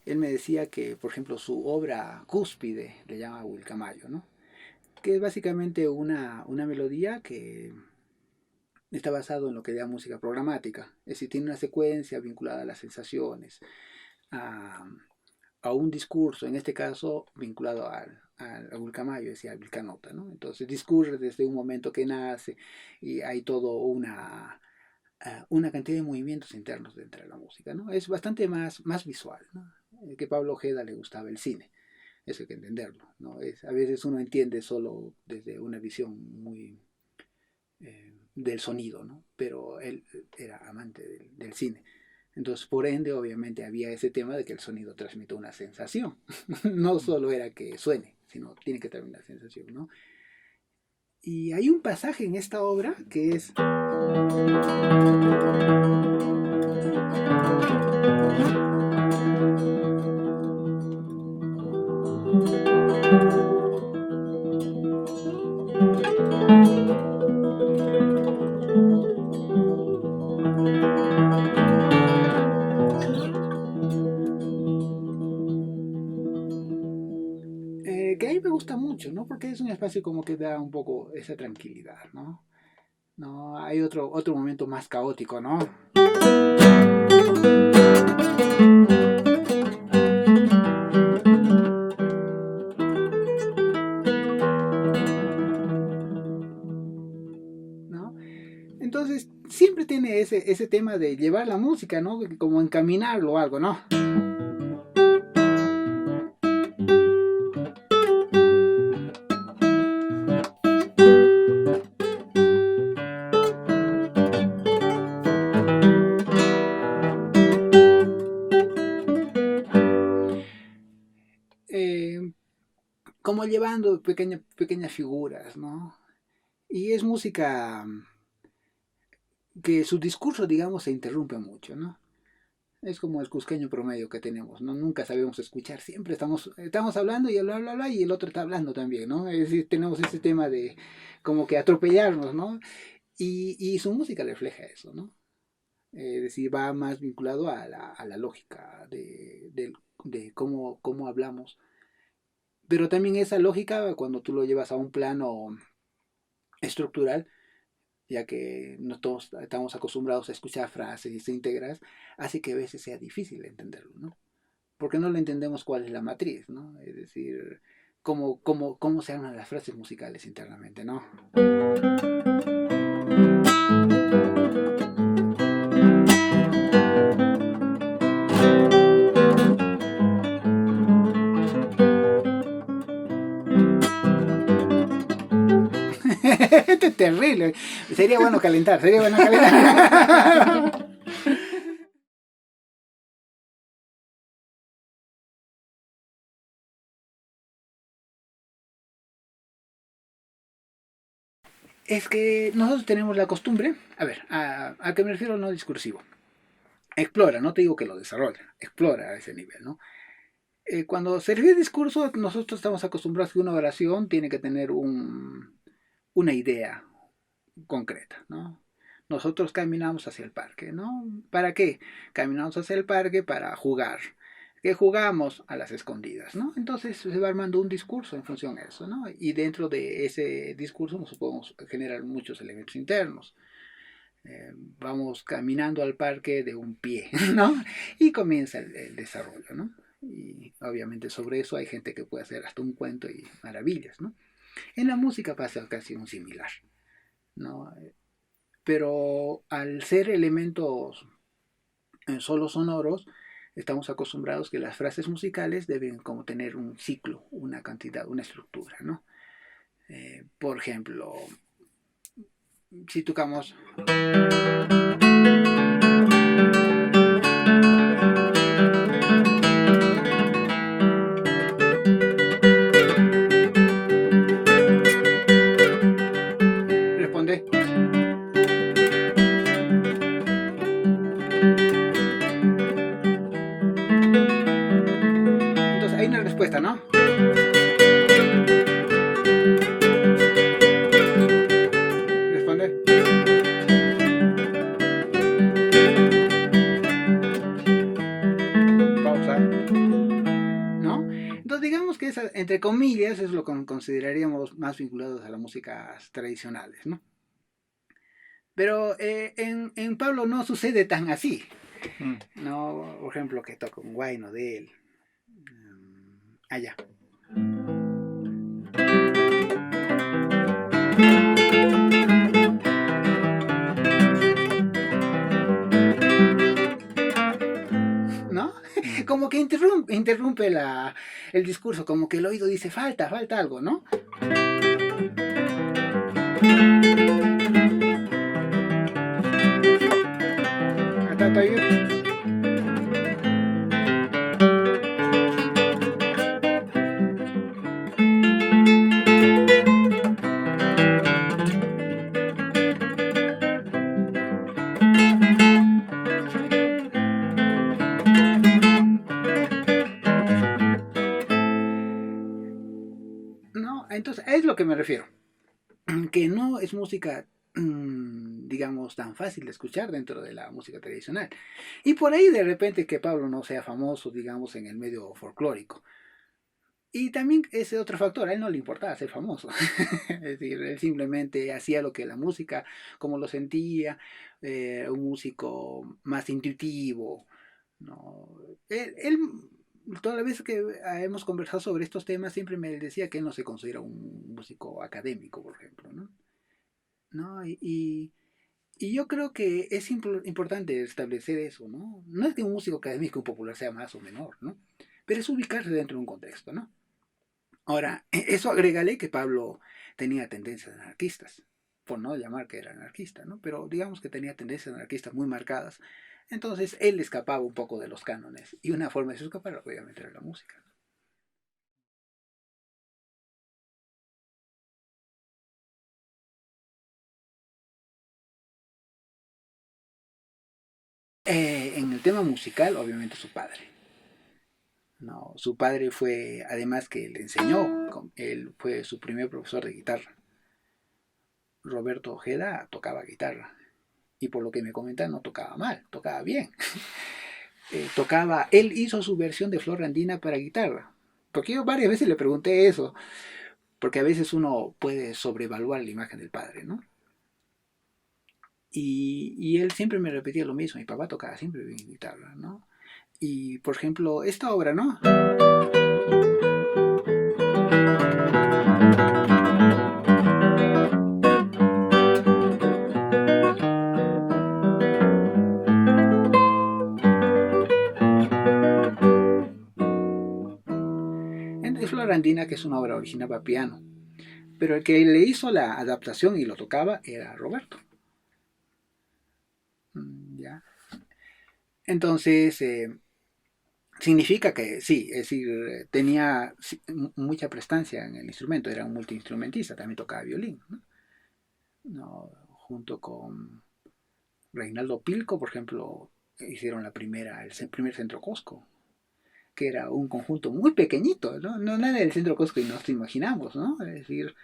él me decía que, por ejemplo, su obra cúspide le llama Wilcamayo, ¿no? Que es básicamente una melodía que está basado en lo que llama música programática, es decir, tiene una secuencia vinculada a las sensaciones, a, a un discurso, en este caso vinculado al Wilcamayo, decía al Vilcanota, ¿no? Entonces discurre desde un momento que nace y hay todo una cantidad de movimientos internos dentro de la música, ¿no? Es bastante más visual, ¿no? Que Pablo Ojeda le gustaba el cine, eso hay que entenderlo, ¿no? A veces uno entiende solo desde una visión muy del sonido, ¿no? Pero él era amante del cine. Entonces, por ende, obviamente había ese tema de que el sonido transmite una sensación. No solo era que suene, sino tiene que tener una sensación, ¿no? Y hay un pasaje en esta obra que es... que a mí me gusta mucho, ¿no? Porque es un espacio como que da un poco esa tranquilidad, ¿no? No, hay otro momento más caótico, ¿no? ¿No? Entonces, siempre tiene ese tema de llevar la música, ¿no? Como encaminarlo o algo, ¿no? Eh, como llevando pequeñas figuras, ¿no? Y es música que su discurso, digamos, se interrumpe mucho, ¿no? Es como el cusqueño promedio que tenemos, ¿no? Nunca sabemos escuchar, siempre estamos hablando y bla, y el otro está hablando también, ¿no? Es decir, tenemos ese tema de como que atropellarnos, ¿no? Y su música refleja eso, ¿no? Es decir, va más vinculado a la lógica de cómo hablamos. Pero también esa lógica, cuando tú lo llevas a un plano estructural, ya que no todos estamos acostumbrados a escuchar frases íntegras, hace que a veces sea difícil entenderlo, ¿no? Porque no le entendemos cuál es la matriz, ¿no? Es decir, cómo se arman las frases musicales internamente, ¿no? Esto es terrible. Sería bueno calentar. Es que nosotros tenemos la costumbre, a ver, a qué me refiero no discursivo. Explora, no te digo que lo desarrolla, explora a ese nivel, ¿no? Cuando se refiere a discurso, nosotros estamos acostumbrados que una oración tiene que tener una idea concreta, ¿no? Nosotros caminamos hacia el parque, ¿no? ¿Para qué? Caminamos hacia el parque para jugar. ¿Qué jugamos? A las escondidas, ¿no? Entonces se va armando un discurso en función a eso, ¿no? Y dentro de ese discurso nos podemos generar muchos elementos internos. Vamos caminando al parque de un pie, ¿no? Y comienza el desarrollo, ¿no? Y obviamente sobre eso hay gente que puede hacer hasta un cuento y maravillas, ¿no? En la música pasa casi un similar, ¿no? Pero al ser elementos solo sonoros, estamos acostumbrados que las frases musicales deben como tener un ciclo, una cantidad, una estructura, ¿no? Por ejemplo, si tocamos... Responde. Entonces hay una respuesta, ¿no? Responde. entre comillas, es lo que consideraríamos más vinculados a las músicas tradicionales, ¿no? Pero en Pablo no sucede tan así, ¿no? Por ejemplo, que toca un guayno de él. Allá. ¿No? Como que interrumpe el discurso, como que el oído dice, falta algo, ¿no? Hasta todavía. No, entonces, es lo que me refiero. Que no es música, digamos, tan fácil de escuchar dentro de la música tradicional. Y por ahí de repente que Pablo no sea famoso, digamos, en el medio folclórico. Y también ese otro factor, a él no le importaba ser famoso. Es decir, él simplemente hacía lo que la música, como lo sentía, un músico más intuitivo, ¿no? Él, toda la vez que hemos conversado sobre estos temas, siempre me decía que él no se considera un músico académico, por ejemplo, ¿no? ¿No? Y yo creo que es importante establecer eso, ¿no? No es que un músico académico popular sea más o menor, ¿no? Pero es ubicarse dentro de un contexto, ¿no? Ahora, eso agrégale que Pablo tenía tendencias anarquistas, por no llamar que era anarquista, ¿no? Pero digamos que tenía tendencias anarquistas muy marcadas. Entonces él escapaba un poco de los cánones y una forma de escapar obviamente era la música. En el tema musical, obviamente su padre. No, su padre fue, además que le enseñó, él fue su primer profesor de guitarra. Roberto Ojeda tocaba guitarra y por lo que me comentan no tocaba mal, tocaba bien. Él hizo su versión de Flor Andina para guitarra. Porque yo varias veces le pregunté eso, porque a veces uno puede sobrevaluar la imagen del padre, ¿no? Y él siempre me repetía lo mismo, mi papá tocaba siempre bien guitarra, ¿no? Y por ejemplo, esta obra, ¿no? Es Flor Andina, que es una obra original para piano. Pero el que le hizo la adaptación y lo tocaba era Roberto. ¿Ya? Entonces, significa que sí, es decir, tenía mucha prestancia en el instrumento, era un multiinstrumentista, también tocaba violín, ¿no? No, junto con Reinaldo Pilco, por ejemplo, hicieron el primer centro Cosco, que era un conjunto muy pequeñito, ¿no? No nada del centro Cosco y nos imaginamos, ¿no? Es decir,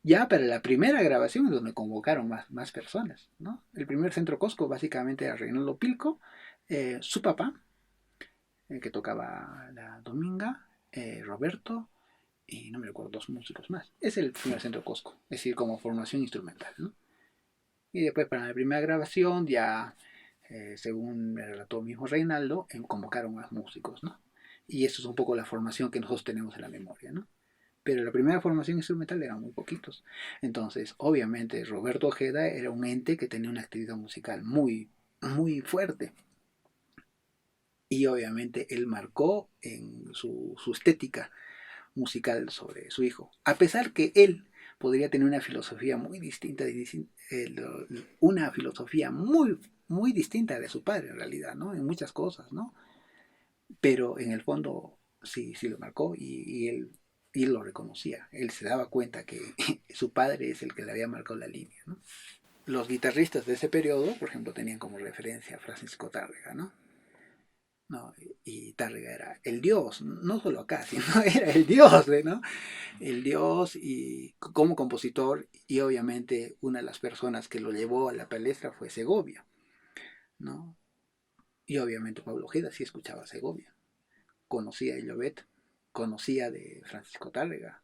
ya para la primera grabación es donde convocaron más personas, ¿no? El primer centro Cosco básicamente era Reinaldo Pilco, su papá, que tocaba la dominga, Roberto, y no me recuerdo, dos músicos más. Es el primer centro Cosco, es decir, como formación instrumental, ¿no? Y después para la primera grabación ya, según me relató mismo Reinaldo, convocaron más músicos, ¿no? Y eso es un poco la formación que nosotros tenemos en la memoria, ¿no? Pero la primera formación instrumental eran muy poquitos. Entonces, obviamente, Roberto Ojeda era un ente que tenía una actividad musical muy fuerte. Y obviamente él marcó en su estética musical sobre su hijo. A pesar que él podría tener una filosofía muy distinta, una filosofía muy distinta de su padre en realidad, ¿no? En muchas cosas, ¿no? Pero en el fondo sí lo marcó y él lo reconocía. Él se daba cuenta que su padre es el que le había marcado la línea, ¿no? Los guitarristas de ese periodo, por ejemplo, tenían como referencia a Francisco Tárrega, ¿no? No, y Tárrega era el dios, no solo acá, sino era el dios, ¿no? El dios y como compositor y obviamente una de las personas que lo llevó a la palestra fue Segovia, ¿no? Y obviamente Pablo Ojeda sí escuchaba a Segovia, conocía a Llobet, conocía de Francisco Tárrega.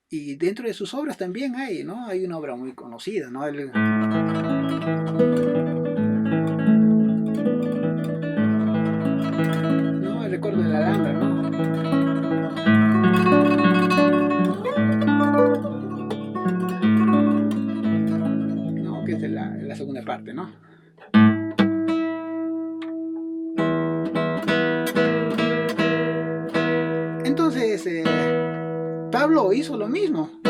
Y dentro de sus obras también hay, ¿no? Hay una obra muy conocida, ¿no? ¿no? El recuerdo de la Alhambra, ¿no? Que es de la segunda parte, ¿no? Entonces, Pablo hizo lo mismo.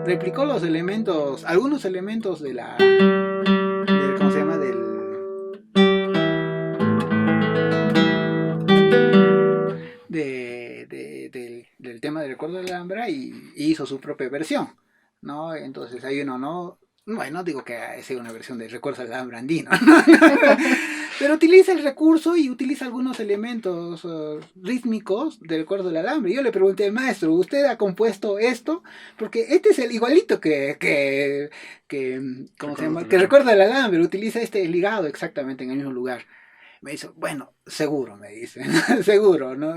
Replicó los elementos, algunos elementos de ¿cómo se llama? Del tema del recuerdo de la Alhambra y hizo su propia versión, ¿no? Entonces hay uno, ¿no? Bueno, digo que sea una versión de Recuerdo de la Alhambra andino, ¿no? Pero utiliza el recurso y utiliza algunos elementos rítmicos del Recuerdo de la Alhambra. Yo le pregunté, maestro, ¿usted ha compuesto esto? Porque este es el igualito ¿cómo se llama? Que Recuerdo de la Alhambra, utiliza este ligado exactamente en el mismo lugar. Me dice, bueno, seguro, me dice, seguro, ¿no?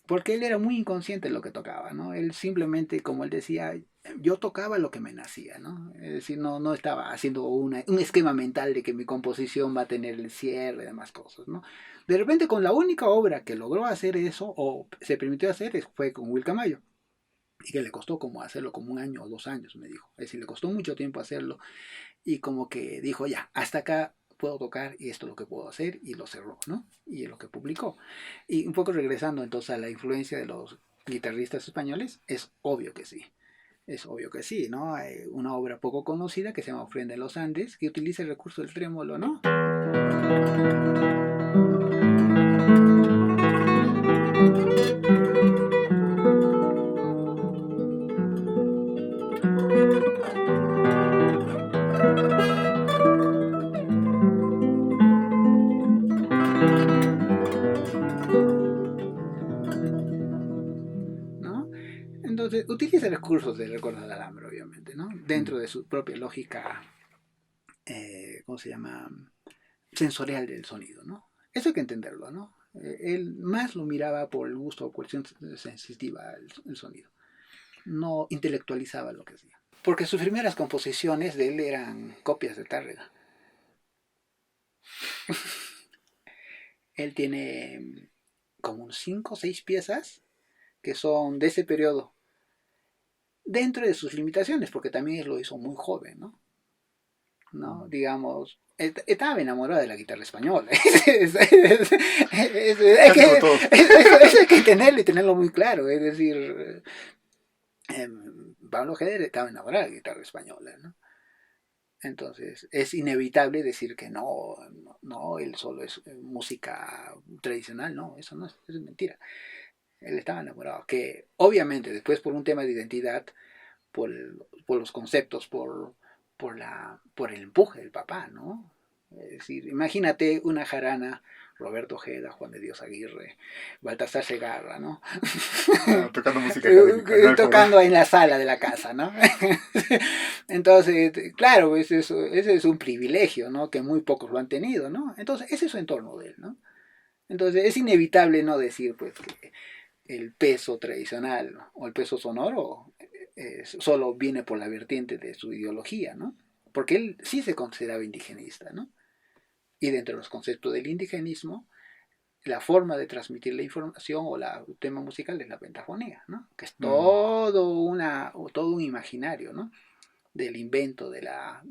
Porque él era muy inconsciente de lo que tocaba, ¿no? Él simplemente, como él decía, yo tocaba lo que me nacía, ¿no? Es decir, no estaba haciendo un esquema mental de que mi composición va a tener el cierre y demás cosas, ¿no? De repente, con la única obra que logró hacer eso, o se permitió hacer, fue con Will Camayo. Y que le costó como hacerlo como 1 año o 2 años, me dijo. Es decir, le costó mucho tiempo hacerlo. Y como que dijo, ya, hasta acá puedo tocar y esto es lo que puedo hacer, y lo cerró, ¿no? Y es lo que publicó. Y un poco regresando entonces a la influencia de los guitarristas españoles, es obvio que sí. Es obvio que sí, ¿no? Hay una obra poco conocida que se llama Ofrenda en los Andes, que utiliza el recurso del trémolo, ¿no? ¿No? Entonces, utiliza recursos del recuerdo del alambre, obviamente, ¿no? Dentro de su propia lógica, ¿cómo se llama? Sensorial del sonido, ¿no? Eso hay que entenderlo, ¿no? Él más lo miraba por el gusto o cuestión sensitiva el sonido. No intelectualizaba lo que hacía. Porque sus primeras composiciones de él eran copias de Tárrega. Él tiene como 5 o 6 piezas que son de ese periodo, dentro de sus limitaciones, porque también él lo hizo muy joven, ¿no? ¿No? Digamos, estaba enamorado de la guitarra española. Eso hay que tenerlo y tenerlo muy claro. Es decir, Pablo Heder estaba enamorado de la guitarra española, ¿no? Entonces es inevitable decir que no, él solo es música tradicional, no, eso es mentira. Él estaba enamorado, que obviamente después por un tema de identidad, por, por los conceptos, por el empuje del papá, ¿no? Es decir, imagínate una jarana, Roberto Ojeda, Juan de Dios Aguirre, Baltasar Segarra, ¿no? Tocando música tocando en la sala de la casa, ¿no? Entonces, claro, ese es un privilegio, ¿no? Que muy pocos lo han tenido, ¿no? Entonces, ese es su entorno de él, ¿no? Entonces, es inevitable no decir, pues, que el peso tradicional, ¿no? O el peso sonoro solo viene por la vertiente de su ideología, ¿no? Porque él sí se consideraba indigenista, ¿no? Y dentro de los conceptos del indigenismo, la forma de transmitir la información o el tema musical es la pentafonía, ¿no? Que es todo un imaginario, ¿no? Del invento de la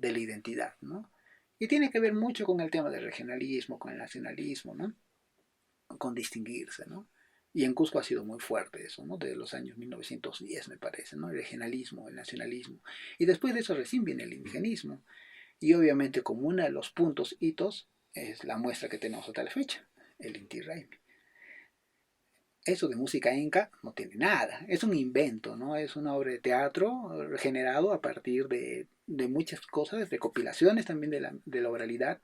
identidad, ¿no? Y tiene que ver mucho con el tema del regionalismo, con el nacionalismo, ¿no? Con distinguirse, ¿no? Y en Cusco ha sido muy fuerte eso, ¿no? Desde los años 1910, me parece, ¿no? El regionalismo, el nacionalismo. Y después de eso recién viene el indigenismo. Y obviamente como uno de los puntos, hitos, es la muestra que tenemos hasta la fecha, el Inti Raymi. Eso de música inca no tiene nada, es un invento, ¿no? Es una obra de teatro generado a partir de muchas cosas, recopilaciones también de la oralidad,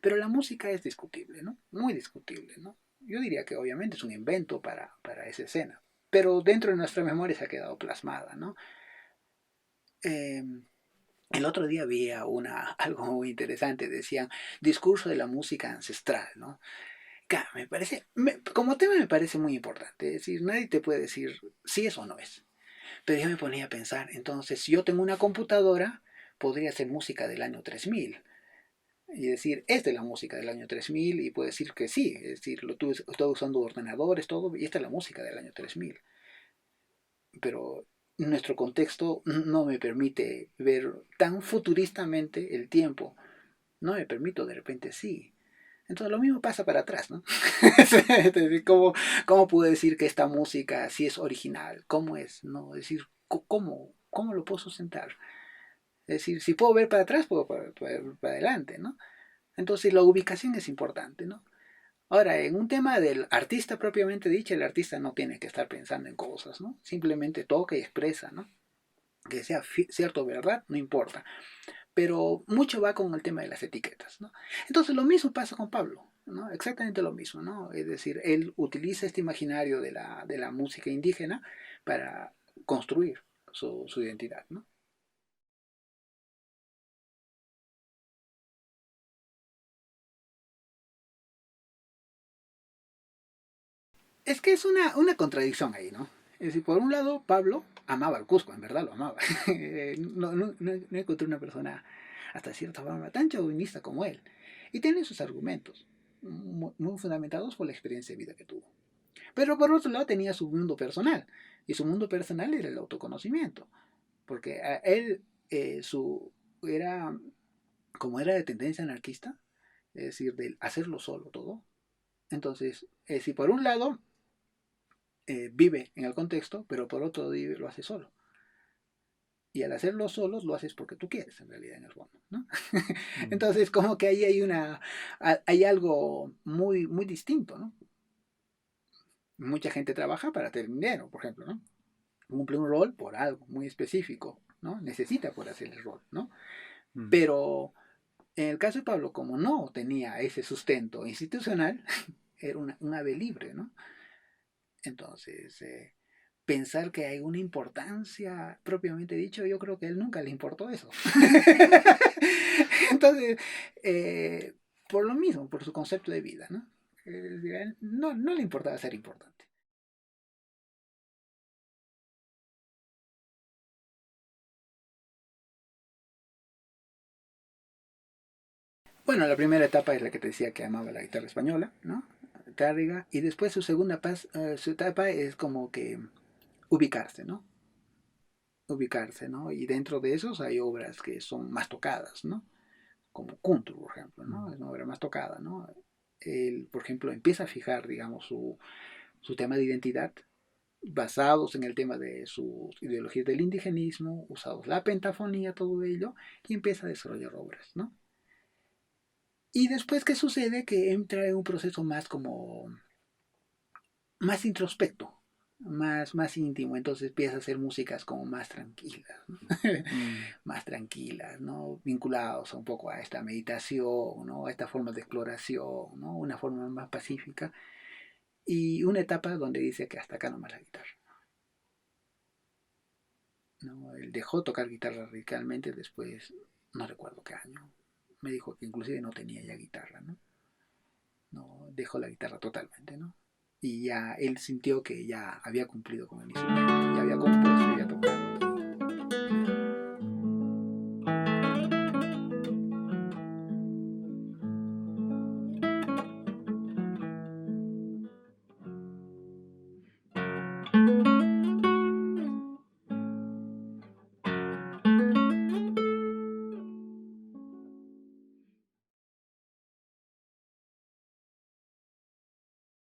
pero la música es discutible, ¿no? Muy discutible, ¿no? Yo diría que obviamente es un invento para esa escena, pero dentro de nuestra memoria se ha quedado plasmada, ¿no? Eh, el otro día había algo muy interesante, decían discurso de la música ancestral, ¿no? Me parece, como tema me parece muy importante. Es decir, nadie te puede decir si es o no es. Pero yo me ponía a pensar, entonces, si yo tengo una computadora, podría ser música del año 3000 y decir, esta es la música del año 3000 y puedo decir que sí, es decir, estoy usando ordenadores, todo, y esta es la música del año 3000. Pero nuestro contexto no me permite ver tan futuristamente el tiempo. No me permito, de repente sí. Entonces lo mismo pasa para atrás, ¿no? ¿Cómo puedo decir que esta música sí es original? ¿Cómo es? ¿No? Es decir, ¿cómo lo puedo sustentar? Es decir, si puedo ver para atrás, puedo para adelante, ¿no? Entonces la ubicación es importante, ¿no? Ahora, en un tema del artista propiamente dicho, el artista no tiene que estar pensando en cosas, ¿no? Simplemente toca y expresa, ¿no? Que sea cierto o verdad, no importa. Pero mucho va con el tema de las etiquetas, ¿no? Entonces lo mismo pasa con Pablo, ¿no? Exactamente lo mismo, ¿no? Es decir, él utiliza este imaginario de la música indígena para construir su identidad, ¿no? Es que es una contradicción ahí, ¿no? Es decir, por un lado, Pablo amaba al Cusco, en verdad lo amaba. No encontré una persona hasta cierta forma tan chauvinista como él. Y tiene sus argumentos, muy fundamentados por la experiencia de vida que tuvo. Pero por otro lado tenía su mundo personal. Y su mundo personal era el autoconocimiento. Porque a él, era, como era de tendencia anarquista, es decir, de hacerlo solo todo. Entonces, si por un lado vive en el contexto, pero por otro lo hace solo. Y al hacerlo solos lo haces porque tú quieres, en realidad, en el fondo, ¿no? Mm. Entonces, como que ahí hay algo muy, muy distinto, ¿no? Mucha gente trabaja para tener dinero, por ejemplo, ¿no? Cumple un rol por algo muy específico, ¿no? Necesita por hacer el rol, ¿no? Mm. Pero en el caso de Pablo, como no tenía ese sustento institucional, era un ave libre, ¿no? Entonces, pensar que hay una importancia propiamente dicho, yo creo que a él nunca le importó eso. Entonces, eh, por lo mismo, por su concepto de vida, ¿no? A él no le importaba ser importante. Bueno, la primera etapa es la que te decía que amaba la guitarra española, ¿no? Tárrega, y después su etapa es como que ubicarse, ¿no? Ubicarse, ¿no? Y dentro de esos hay obras que son más tocadas, ¿no? Como Kuntur, por ejemplo, ¿no? Mm. Es una obra más tocada, ¿no? Él, por ejemplo, empieza a fijar, digamos, su tema de identidad basados en el tema de sus ideologías del indigenismo, usados la pentafonía, todo ello, y empieza a desarrollar obras, ¿no? Y después, ¿qué sucede? Que entra en un proceso más como, más introspecto, más íntimo, entonces empieza a hacer músicas como más tranquilas, ¿no? Mm. Más tranquilas, ¿no? Vinculados un poco a esta meditación, ¿no? A esta forma de exploración, ¿no? Una forma más pacífica y una etapa donde dice que hasta acá nomás la guitarra, ¿no? Él dejó tocar guitarra radicalmente después, no recuerdo qué año, me dijo que inclusive no tenía ya guitarra, ¿no? No, dejó la guitarra totalmente, ¿no? Y ya él sintió que ya había cumplido con el instrumento, ya había compuesto